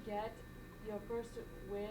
get your first win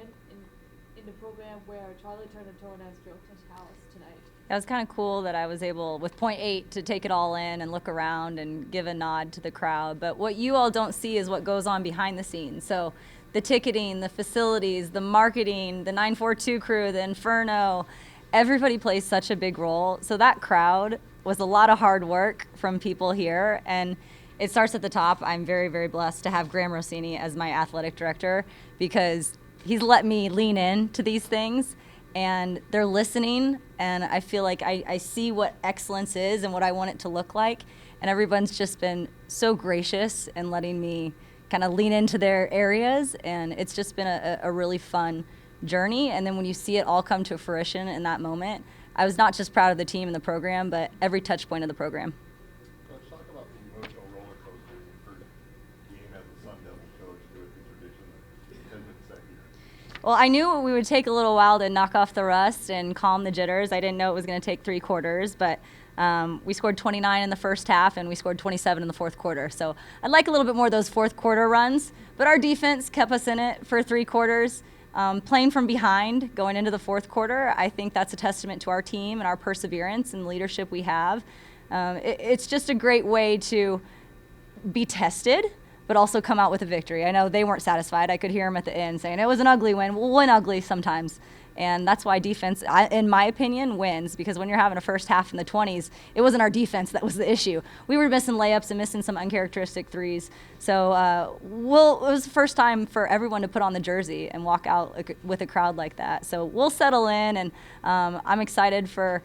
in the program where Charlie turned a toe and drove to house tonight? It was kind of cool that I was able, with point 8, to take it all in and look around and give a nod to the crowd. But what you all don't see is what goes on behind the scenes. So the ticketing, the facilities, the marketing, the 942 crew, the Inferno, everybody plays such a big role. So that crowd was a lot of hard work from people here. And it starts at the top. I'm very, very blessed to have Graham Rossini as my athletic director because he's let me lean in to these things. And they're listening, and I feel like I see what excellence is and what I want it to look like. And everyone's just been so gracious and letting me kind of lean into their areas. And it's just been a really fun journey. And then when you see it all come to fruition in that moment, I was not just proud of the team and the program, but every touch point of the program. Let's talk about the emotional roller coaster your first game as a Sun Devil coach with the tradition of 10 minutes second year. Well, I knew we would take a little while to knock off the rust and calm the jitters. I didn't know it was going to take 3 quarters, but we scored 29 in the first half, and we scored 27 in the fourth quarter. So I'd like a little bit more of those fourth quarter runs, but our defense kept us in it for 3 quarters. Playing from behind going into the fourth quarter, I think that's a testament to our team and our perseverance and the leadership we have. It's just a great way to be tested, but also come out with a victory. I know they weren't satisfied. I could hear them at the end saying, it was an ugly win. We'll win ugly sometimes. And that's why defense, in my opinion, wins. Because when you're having a first half in the 20s, it wasn't our defense that was the issue. We were missing layups and missing some uncharacteristic threes. So it was the first time for everyone to put on the jersey and walk out with a crowd like that. So we'll settle in, and I'm excited for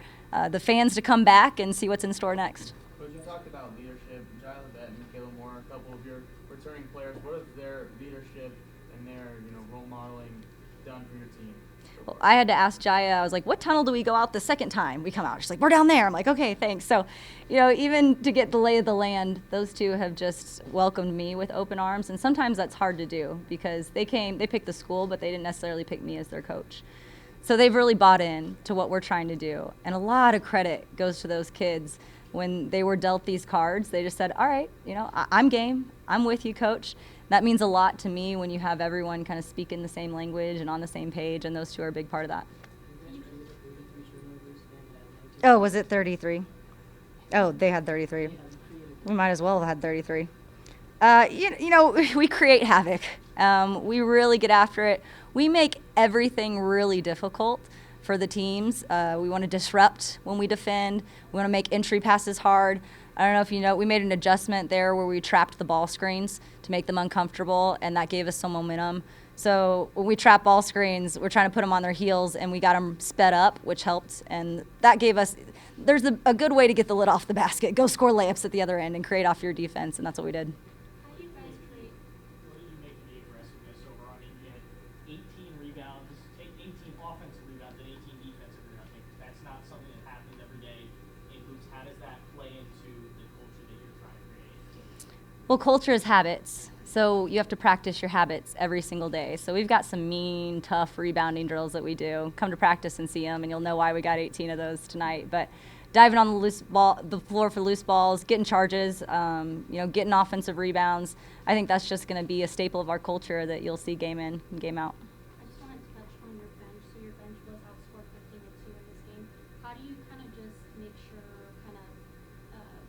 the fans to come back and see what's in store next. Coach, you talked about leadership. Jyla Bett and Michaela Moore, a couple of your returning players. What has their leadership and their role modeling done for your team? Well, I had to ask Jaya, I was like, what tunnel do we go out the second time we come out? She's like, we're down there. I'm like, okay, thanks. So, even to get the lay of the land, those two have just welcomed me with open arms. And sometimes that's hard to do because they picked the school, but they didn't necessarily pick me as their coach. So they've really bought in to what we're trying to do. And a lot of credit goes to those kids. When they were dealt these cards, they just said, all right, I'm game. I'm with you, coach. That means a lot to me when you have everyone kind of speaking the same language and on the same page, and those two are a big part of that. Oh, was it 33? Oh, they had 33. We might as well have had 33. We create havoc. We really get after it. We make everything really difficult for the teams. We want to disrupt when we defend. We want to make entry passes hard. I don't know if you know, we made an adjustment there where we trapped the ball screens to make them uncomfortable, and that gave us some momentum. So when we trap ball screens, we're trying to put them on their heels, and we got them sped up, which helped. And that gave us, there's a good way to get the lid off the basket. Go score layups at the other end and create off your defense, and that's what we did. How do you guys create? What do you make of the aggressiveness overall? I mean, you had 18 rebounds, 18 offensive rebounds, and 18 defensive rebounds. Like, that's not something that happens every day in hoops. How does that play into the culture that you're trying to create? Well, culture is habits. So you have to practice your habits every single day. So we've got some mean, tough rebounding drills that we do. Come to practice and see them, and you'll know why we got 18 of those tonight. But diving on the floor for loose balls, getting charges, getting offensive rebounds. I think that's just going to be a staple of our culture that you'll see game in and game out. I just wanted to touch on your bench. So your bench was outscored 15-2 in this game. How do you kind of just make sure,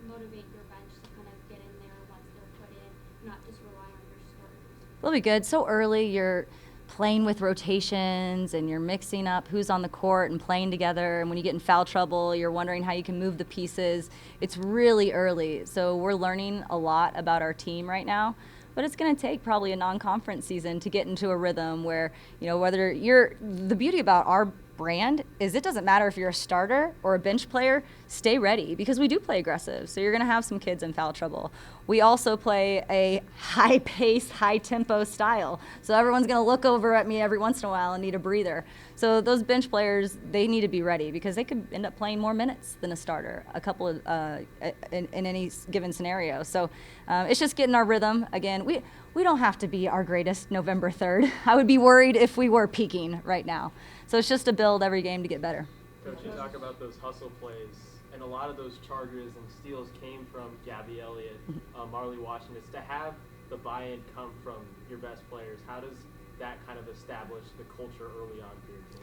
motivate your bench to kind of get in there once they're put in, not just rely on your starters? It'll be good. So early, you're playing with rotations and you're mixing up who's on the court and playing together. And when you get in foul trouble, you're wondering how you can move the pieces. It's really early. So we're learning a lot about our team right now. But it's going to take probably a non-conference season to get into a rhythm where, whether the beauty about our brand is it doesn't matter if you're a starter or a bench player, stay ready because we do play aggressive. So you're going to have some kids in foul trouble. We also play a high-pace, high-tempo style. So everyone's going to look over at me every once in a while and need a breather. So those bench players, they need to be ready because they could end up playing more minutes than a starter, a couple of in any given scenario. So it's just getting our rhythm. Again, we don't have to be our greatest November 3rd. I would be worried if we were peaking right now. So it's just to build every game to get better. Coach, you talk about those hustle plays, and a lot of those charges and steals came from Gabby Elliott, Marley Washington. To have the buy-in come from your best players? How does that kind of establish the culture early on for your team?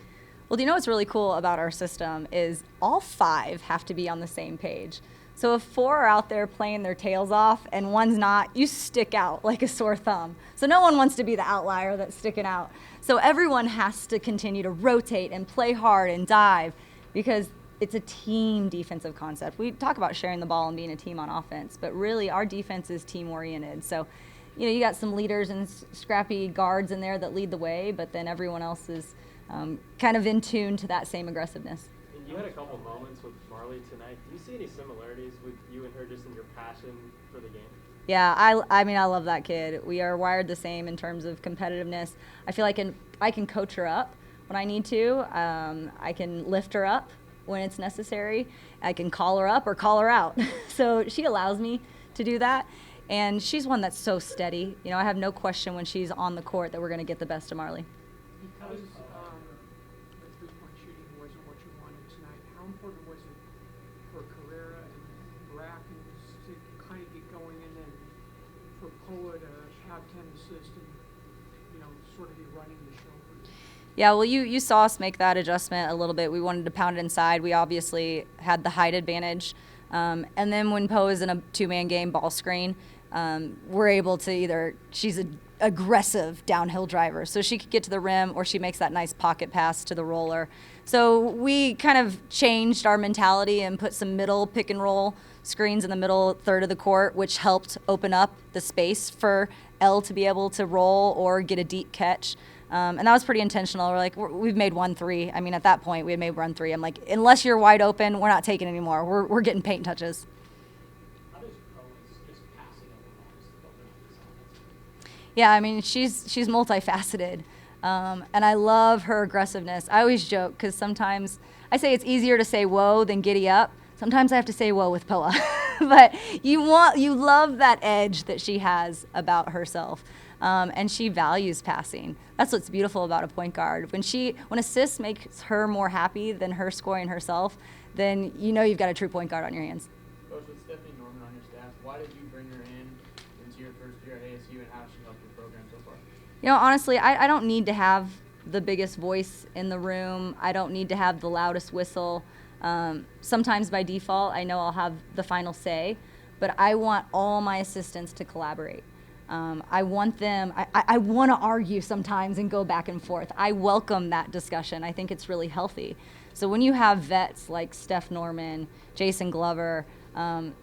Well, do you know what's really cool about our system is all 5 have to be on the same page. So if 4 are out there playing their tails off and one's not, you stick out like a sore thumb. So no one wants to be the outlier that's sticking out. So everyone has to continue to rotate and play hard and dive because it's a team defensive concept. We talk about sharing the ball and being a team on offense, but really our defense is team oriented. So, you got some leaders and scrappy guards in there that lead the way, but then everyone else is kind of in tune to that same aggressiveness. And you had a couple moments with Marley tonight. Do you see any similarities with you and her just in your passion for the game? Yeah, I mean, I love that kid. We are wired the same in terms of competitiveness. I feel like I can coach her up when I need to. I can lift her up when it's necessary. I can call her up or call her out. So she allows me to do that. And she's one that's so steady. I have no question when she's on the court that we're going to get the best of Marley. Because the three-point shooting wasn't what you wanted tonight, how important was it for Carrera and Brackens to kind of get going, and then for Poa to have 10 assists and, sort of be running the show for you? Yeah, well, you saw us make that adjustment a little bit. We wanted to pound it inside. We obviously had the height advantage. And then when Poe is in a 2-man game ball screen, we're able to she's an aggressive downhill driver, so she could get to the rim or she makes that nice pocket pass to the roller. So we kind of changed our mentality and put some middle pick and roll screens in the middle third of the court, which helped open up the space for Elle to be able to roll or get a deep catch. And that was pretty intentional. We've made 1 3. I mean, at that point, we had made 1 3. I'm like, unless you're wide open, we're not taking anymore. We're getting paint touches. How does Cohen's just passing over balls open up this offense? Yeah, I mean, she's multifaceted. And I love her aggressiveness. I always joke because sometimes I say it's easier to say whoa than giddy up. Sometimes I have to say whoa with Poa. But you love that edge that she has about herself. And she values passing. That's what's beautiful about a point guard. When assists makes her more happy than her scoring herself, then you've got a true point guard on your hands. Coach, with Stephanie Norman on your staff, why did you bring her into your first year at ASU, and how has she helped your program so far? Honestly, I don't need to have the biggest voice in the room. I don't need to have the loudest whistle. Sometimes by default, I know I'll have the final say, but I want all my assistants to collaborate. I want them, I want to argue sometimes and go back and forth. I welcome that discussion. I think it's really healthy. So when you have vets like Steph Norman, Jason Glover,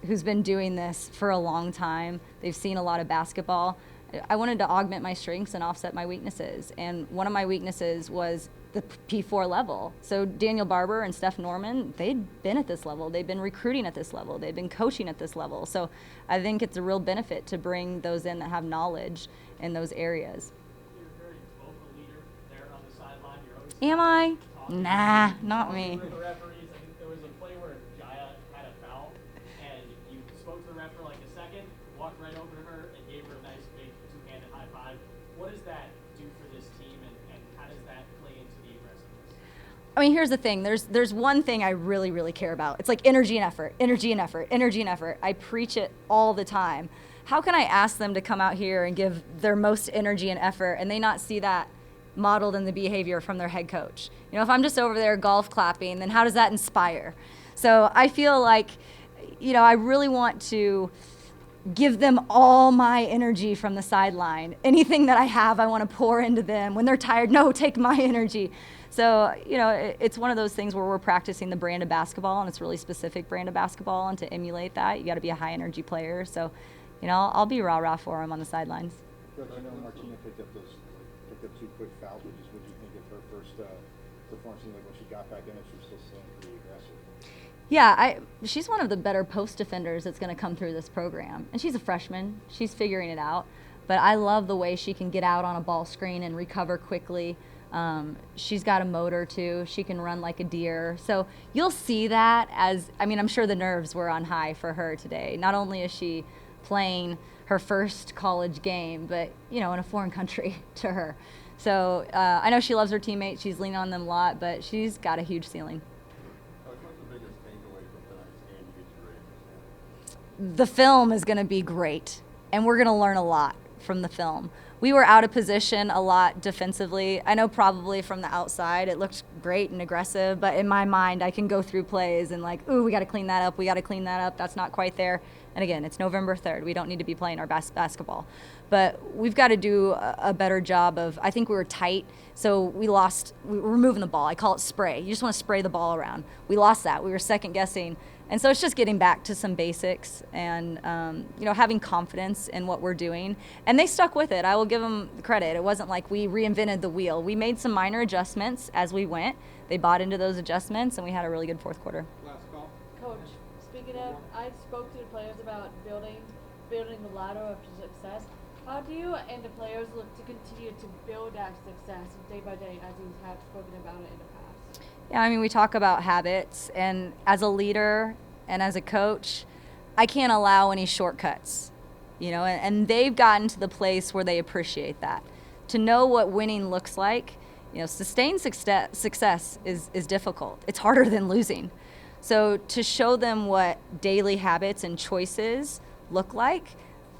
who's been doing this for a long time, they've seen a lot of basketball, I wanted to augment my strengths and offset my weaknesses. And one of my weaknesses was the P4 level. So Daniel Barber and Steph Norman, they'd been at this level. They've been recruiting at this level. They've been coaching at this level. So I think it's a real benefit to bring those in that have knowledge in those areas. You're a very vocal leader there on the sideline. You're always Am I? talking. Nah, not me. With the referees, I think there was a play where Jaya had a foul, and you spoke to the ref for like a second, walked right over to her, and gave her a nice big two-handed high five. What does that do for this team, and how does that play into the aggressiveness? I mean, here's the thing. There's one thing I really, really care about. It's like energy and effort, energy and effort, energy and effort. I preach it all the time. How can I ask them to come out here and give their most energy and effort and they not see that modeled in the behavior from their head coach? If I'm just over there golf clapping, then how does that inspire? So I feel like, I really want to give them all my energy from the sideline. Anything that I have, I want to pour into them. When they're tired, no, take my energy. So, it's one of those things where we're practicing the brand of basketball, and it's a really specific brand of basketball, and to emulate that, you got to be a high-energy player. So, I'll be rah-rah for them on the sidelines. Coach, I know Martina picked up 2 quick fouls. What did you think of her first performance? Like when she got back in, she was still staying pretty aggressive. Yeah, she's one of the better post defenders that's going to come through this program. And she's a freshman. She's figuring it out. But I love the way she can get out on a ball screen and recover quickly. She's got a motor, too. She can run like a deer. So you'll see that I'm sure the nerves were on high for her today. Not only is she playing her first college game, but, in a foreign country to her. So I know she loves her teammates. She's leaning on them a lot, but she's got a huge ceiling. What's the biggest takeaway from tonight's game to get you ready for this game? The film is going to be great, and we're going to learn a lot from the film. We were out of position a lot defensively. I know probably from the outside it looked great and aggressive, but in my mind I can go through plays and like, ooh, we got to clean that up. We got to clean that up. That's not quite there. And again, it's November 3rd. We don't need to be playing our best basketball. But we've got to do a better job of, I think we were tight, so we were moving the ball. I call it spray. You just want to spray the ball around. We lost that. We were second guessing. And so it's just getting back to some basics and, having confidence in what we're doing. And they stuck with it. I will give them credit. It wasn't like we reinvented the wheel. We made some minor adjustments as we went. They bought into those adjustments, and we had a really good fourth quarter. Last call. Coach, speaking of, I spoke to the players about building the ladder of success. How do you and the players look to continue to build that success day by day as you have spoken about it in the past? Yeah, I mean, we talk about habits, and as a leader and as a coach, I can't allow any shortcuts, and they've gotten to the place where they appreciate that. To know what winning looks like, sustained success is difficult. It's harder than losing. So to show them what daily habits and choices look like,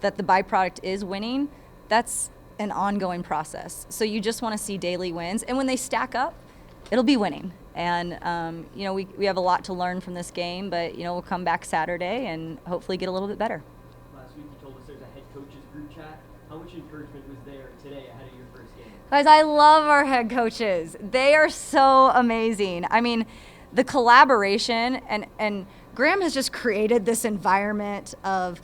that the byproduct is winning, that's an ongoing process. So you just want to see daily wins. And when they stack up, it'll be winning. And, we have a lot to learn from this game, but, we'll come back Saturday and hopefully get a little bit better. Last week you told us there's a head coaches group chat. How much encouragement was there today ahead of your first game? Guys, I love our head coaches. They are so amazing. I mean, the collaboration, and Graham has just created this environment of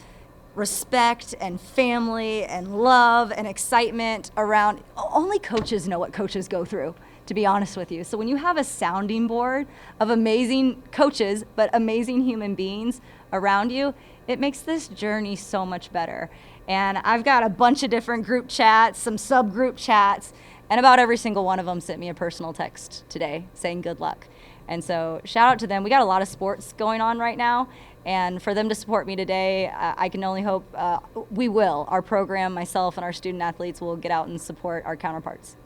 respect and family and love and excitement around. Only coaches know what coaches go through, to be honest with you. So when you have a sounding board of amazing coaches but amazing human beings around you, it makes this journey so much better. And I've got a bunch of different group chats, some subgroup chats, and about every single one of them sent me a personal text today saying good luck. And so shout out to them. We got a lot of sports going on right now, and for them to support me today, I can only hope we will. Our program, myself, and our student athletes will get out and support our counterparts.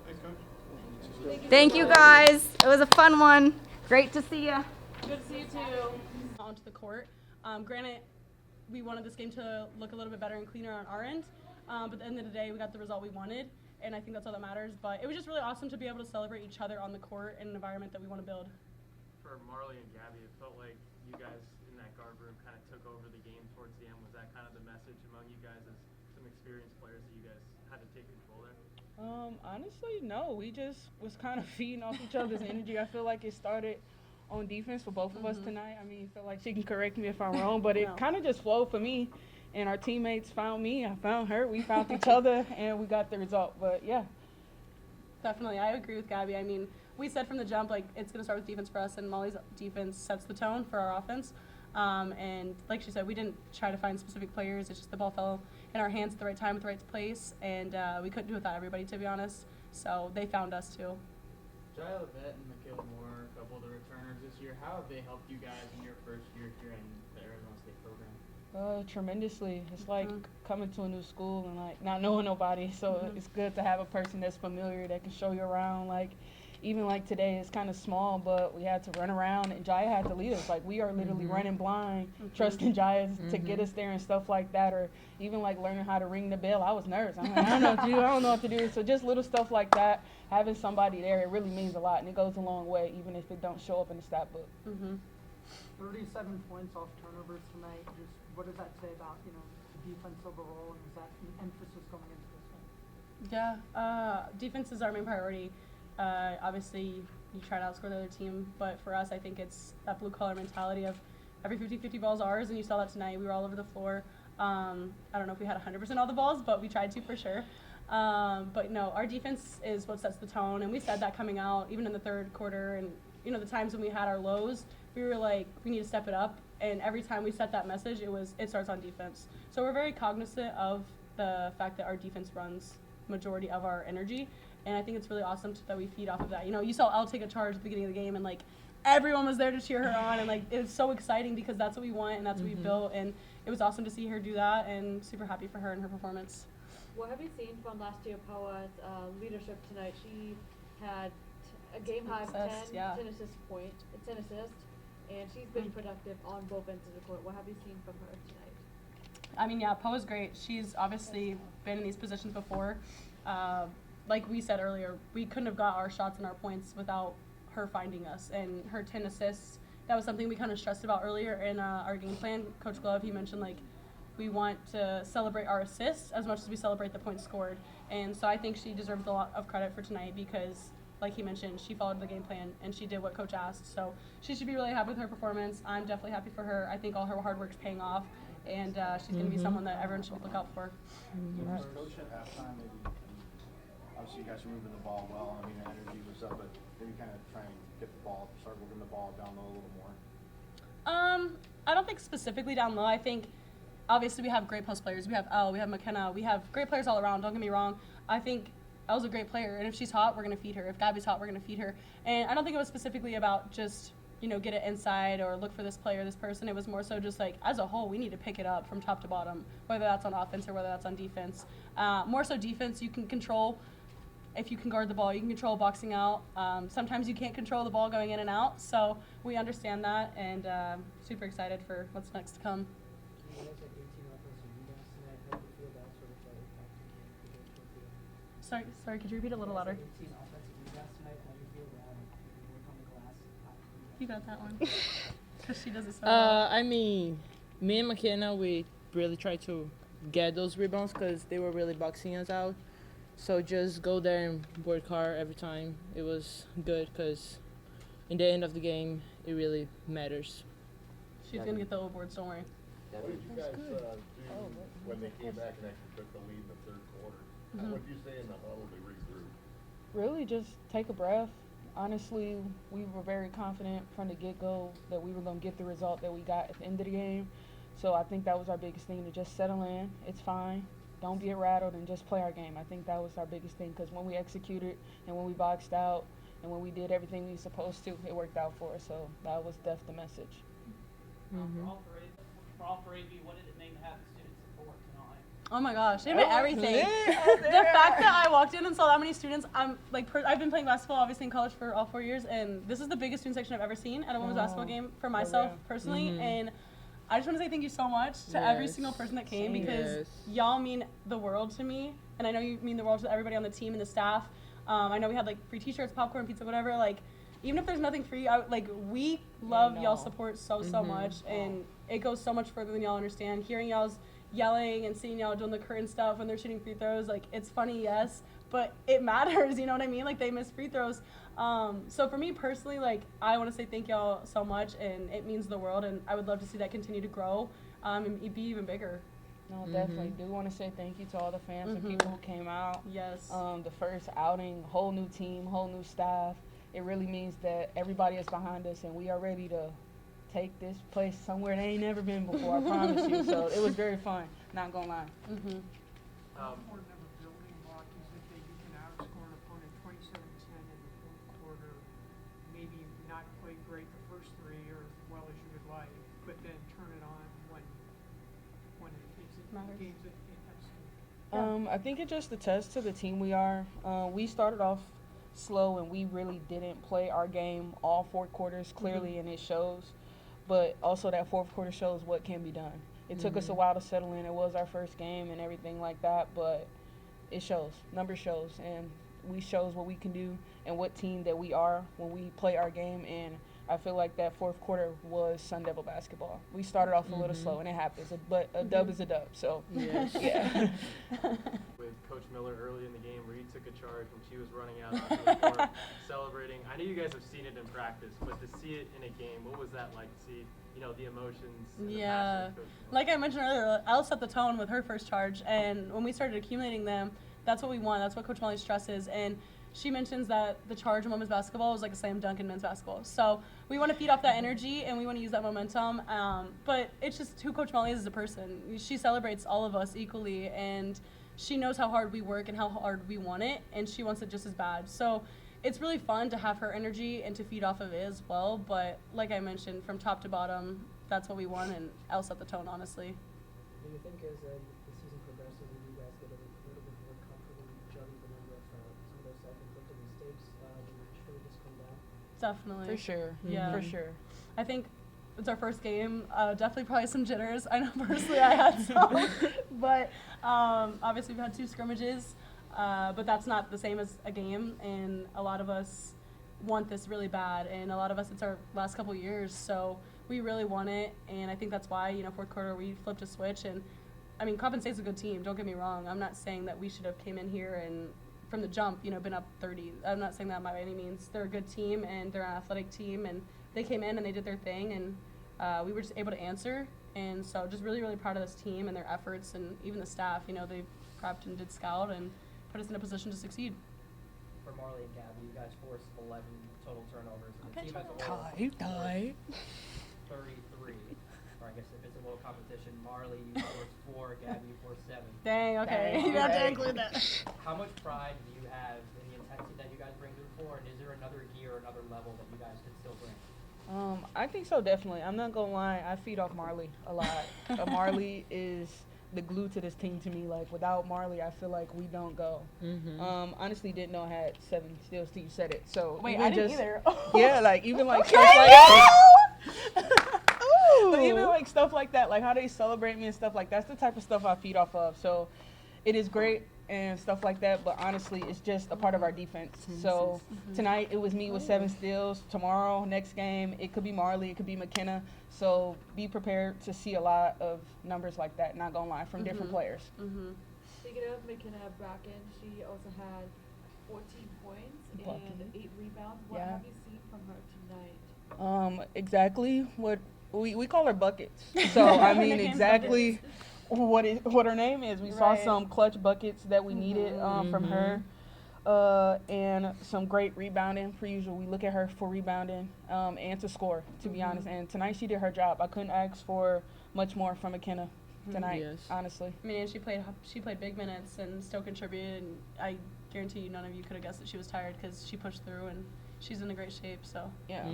Thanks, Coach. Thank you, guys. It was a fun one. Great to see you. Good to see you too. Onto the court. Granted, we wanted this game to look a little bit better and cleaner on our end, but at the end of the day, we got the result we wanted, and I think that's all that matters. But it was just really awesome to be able to celebrate each other on the court in an environment that we want to build. For Marley and Gabby, it felt like you guys in that guard room kind of took over the game towards the end. Was that kind of the message among you guys as some experienced players that you guys had to take control there? Honestly, no. We just was kind of feeding off each other's energy. I feel like it started on defense for both of us tonight. I mean, I feel like she can correct me if I'm wrong, but it kind of just flowed for me. And our teammates found me, I found her, we found each other, and we got the result. But, yeah. Definitely. I agree with Gabby. I mean, we said from the jump, like, it's going to start with defense for us, and Molly's defense sets the tone for our offense. And like she said, we didn't try to find specific players. It's just the ball fell in our hands at the right time, at the right place, and we couldn't do it without everybody, to be honest. So they found us, too. Jyla Bett and Michaela Moore, a couple of the returners this year, how have they helped you guys in your first year here in the Arizona State program? Tremendously. It's like coming to a new school and like not knowing nobody. So it's good to have a person that's familiar that can show you around. Like even like today, it's kind of small, but we had to run around and Jaya had to lead us. Like we are literally running blind, trusting Jaya to get us there and stuff like that. Or even like learning how to ring the bell. I was nervous. I'm like, I don't know what to do. I don't know what to do. So just little stuff like that. Having somebody there, it really means a lot, and it goes a long way, even if it don't show up in the stat book. 37 points off turnovers tonight. Just what does that say about, the defense overall, and is that an emphasis going into this game? Yeah, defense is our main priority. Obviously, you try to outscore the other team, but for us, I think it's that blue-collar mentality of every 50-50 ball's ours, and you saw that tonight. We were all over the floor. I don't know if we had 100% all the balls, but we tried to for sure. But no, our defense is what sets the tone, and we said that coming out, even in the third quarter, and the times when we had our lows, we were like, we need to step it up. And every time we set that message, it starts on defense. So we're very cognizant of the fact that our defense runs majority of our energy, and I think it's really awesome that we feed off of that. You saw Elle take a charge at the beginning of the game, and like everyone was there to cheer her on, and like it was so exciting because that's what we want and that's what we built, and it was awesome to see her do that, and super happy for her and her performance. What have you seen from last year Paula's leadership tonight? She had a game high of 10 assists, and she's been productive on both ends of the court. What have you seen from her tonight? I mean, yeah, Poe is great. She's obviously been in these positions before. Like we said earlier, we couldn't have got our shots and our points without her finding us. And her 10 assists, that was something we kind of stressed about earlier in our game plan. Coach Glove, he mentioned, like, we want to celebrate our assists as much as we celebrate the points scored. And so I think she deserves a lot of credit for tonight because, like he mentioned, she followed the game plan and she did what Coach asked. So she should be really happy with her performance. I'm definitely happy for her. I think all her hard work's paying off. And she's going to be someone that everyone should look out for. Was Coach at halftime maybe, obviously you guys were moving the ball well, I mean the energy was up, but maybe kind of try and get the ball, start moving the ball down low a little more? I don't think specifically down low. I think obviously we have great post players. We have Elle, we have McKenna, we have great players all around, don't get me wrong. I think Elle's a great player, and if she's hot, we're going to feed her. If Gabby's hot, we're going to feed her. And I don't think it was specifically about just, you know, get it inside or look for this player, this person. It was more so just like, as a whole, we need to pick it up from top to bottom, whether that's on offense or whether that's on defense. More so defense, you can control. If you can guard the ball, you can control boxing out. Sometimes you can't control the ball going in and out, so we understand that, and super excited for what's next to come. You guys had 18 offensive rebounds tonight. How do you feel that sort of impacted the game towards the end? Sorry, could you repeat a little louder? 18 offensive rebounds tonight. How do you feel that? You work on the glass. You got that one. Because she does it so I mean, me and McKenna, we really tried to get those rebounds because they were really boxing us out. So just go there and work hard every time. It was good because in the end of the game, it really matters. She's going to get the awards, don't worry. What did you guys do when they came back and actually took the lead in the third quarter? What did you say in the huddle to regroup? Really just take a breath. Honestly, we were very confident from the get-go that we were going to get the result that we got at the end of the game. So I think that was our biggest thing, to just settle in. It's fine. Don't get rattled and just play our game. I think that was our biggest thing because when we executed and when we boxed out and when we did everything we were supposed to, it worked out for us. So that was definitely the message. For all three of you, what did it mean to have the student support tonight? Oh my gosh, it meant everything. The fact that I walked in and saw that many students, I'm like, I've been playing basketball obviously in college for all 4 years, and this is the biggest student section I've ever seen at a women's basketball game for myself personally. And I just want to say thank you so much to every single person that came because y'all mean the world to me, and I know you mean the world to everybody on the team and the staff. I know we had like free t-shirts, popcorn, pizza, whatever. Like, even if there's nothing free, we love y'all's support so much, and it goes so much further than y'all understand. Hearing y'all's yelling and seeing y'all doing the current stuff when they're shooting free throws, like, it's funny, yes, but it matters, you know what I mean? Like, they miss free throws. So for me personally, like, I want to say thank y'all so much, and it means the world, and I would love to see that continue to grow and be even bigger. No, definitely. Do want to say thank you to all the fans and people who came out. Yes. The first outing, whole new team, whole new staff. It really means that everybody is behind us, and we are ready to take this place somewhere they ain't never been before, I promise you. So it was very fun, not gonna lie. How important of a building block is it that you can outscore an opponent 27-10 in the fourth quarter, maybe not play great the first three or as well as you would like, but then turn it on when it's games that it has to. I think it just attests to the team we are. We started off slow and we really didn't play our game all 4 quarters clearly, and it shows. But also that fourth quarter shows what can be done. It took us a while to settle in. It was our first game and everything like that, but it shows. Numbers shows, and we shows what we can do and what team that we are when we play our game. And I feel like that fourth quarter was Sun Devil basketball. We started off a little slow, and it happens. But a dub is a dub. So yeah. With Coach Miller early in the game where he took a charge when she was running out onto the court celebrating. I know you guys have seen it in practice, but to see it in a game, what was that like to see, you know, the emotions and the passion of Coach Miller? Like I mentioned earlier, Elle set the tone with her first charge, and when we started accumulating them, that's what we want. That's what Coach Molly stresses. And she mentions that the charge in women's basketball is like a slam dunk in men's basketball. So we want to feed off that energy, and we want to use that momentum. But it's just who Coach Molly is as a person. She celebrates all of us equally, and she knows how hard we work and how hard we want it, and she wants it just as bad. So it's really fun to have her energy and to feed off of it as well. But like I mentioned, from top to bottom, that's what we want, and Elle set the tone, honestly. Do you think as the season progresses and you guys get a little bit more comfortable juggling the number of some of those self-inflicted mistakes, will naturally just come down? Definitely. For sure. Yeah. For sure. I think it's our first game. Definitely probably some jitters. I know personally I had some, but obviously we've had 2 scrimmages, but that's not the same as a game, and a lot of us want this really bad, and a lot of us, it's our last couple years, so we really want it, and I think that's why, you know, fourth quarter we flipped a switch, and I mean, Coppin State's a good team, don't get me wrong. I'm not saying that we should have came in here and from the jump, you know, been up 30. I'm not saying that by any means. They're a good team, and they're an athletic team, and they came in and they did their thing, and we were just able to answer, and so just really, really proud of this team and their efforts, and even the staff, you know, they prepped and did scout and put us in a position to succeed. For Marley and Gabby, you guys forced 11 total turnovers. And the Okay, team as a whole Tie. 33. Or I guess if it's a little competition, Marley, you forced 4, Gabby, you forced 7. Dang, okay. Dang, You have to okay. include that. How much pride do you have in the intensity that you guys bring to the floor, and is there another gear, another level that you guys could still bring? I think so, definitely. I'm not gonna lie, I feed off Marley a lot. Marley is the glue to this team to me. Like, without Marley, I feel like we don't go. Honestly, didn't know I had 7 steals till you said it. So Wait, even I didn't just, either. Yeah, like even like Okay. stuff like but even like stuff like that, like how they celebrate me and stuff like that's the type of stuff I feed off of. So it is great and stuff like that, but honestly, it's just a part of our defense. So tonight it was me with 7 steals. Tomorrow, next game, it could be Marley, it could be McKenna. So be prepared to see a lot of numbers like that, not gonna lie, from different players. Speaking of McKenna Bracken, she also had 14 points and 8 rebounds. What Yeah. have you seen from her tonight? Exactly what we call her buckets. So I mean Nickname's exactly what her name is. We saw Right. some clutch buckets that we needed from her, and some great rebounding. Per usual, we look at her for rebounding and to score. To be honest, and tonight she did her job. I couldn't ask for much more from McKenna tonight. Yes. Honestly. I mean, and she played big minutes and still contributed, and I guarantee you none of you could have guessed that she was tired because she pushed through, and she's in a great shape, so. Yeah.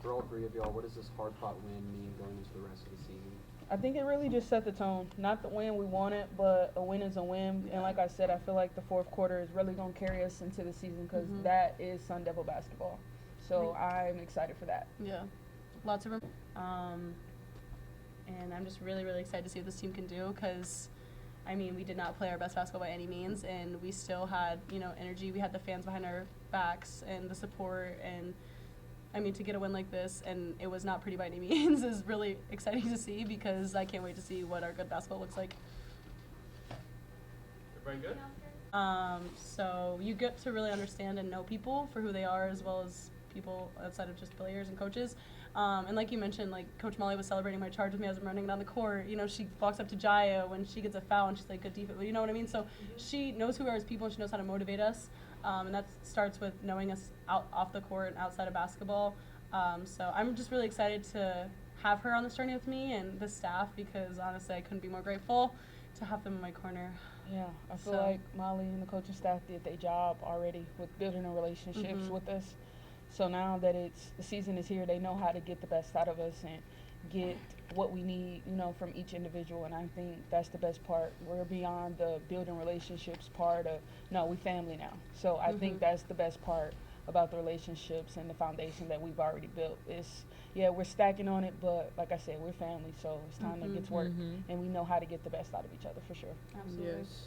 For all 3 of y'all, what does this hard-fought win mean going into the rest of the season? I think it really just set the tone. Not the win we wanted, but a win is a win. And like I said, I feel like the fourth quarter is really going to carry us into the season because that is Sun Devil basketball. So I'm excited for that. Yeah, lots of room. And I'm just really, really excited to see what this team can do because, I mean, we did not play our best basketball by any means, and we still had, you know, energy. We had the fans behind our backs and the support, and I mean, to get a win like this, and it was not pretty by any means, is really exciting to see because I can't wait to see what our good basketball looks like. Everybody good? So you get to really understand and know people for who they are as well as people outside of just players and coaches. And like you mentioned, like Coach Molly was celebrating my charge with me as I'm running down the court. You know, she walks up to Jaya when she gets a foul and she's like, good defense. You know what I mean? So she knows who we are as people and she knows how to motivate us. And that starts with knowing us off the court and outside of basketball. So I'm just really excited to have her on this journey with me and the staff because honestly I couldn't be more grateful to have them in my corner. Yeah, I feel like Molly and the coaching staff did their job already with building the relationships with us. So now that the season is here, they know how to get the best out of us and get what we need, you know, from each individual. And I think that's the best part. We're beyond the building relationships part of, no, we family now. So I think that's the best part about the relationships and the foundation that we've already built. Yeah, we're stacking on it, but like I said, we're family, so it's time to get to work. And we know how to get the best out of each other for sure. Absolutely. Yes.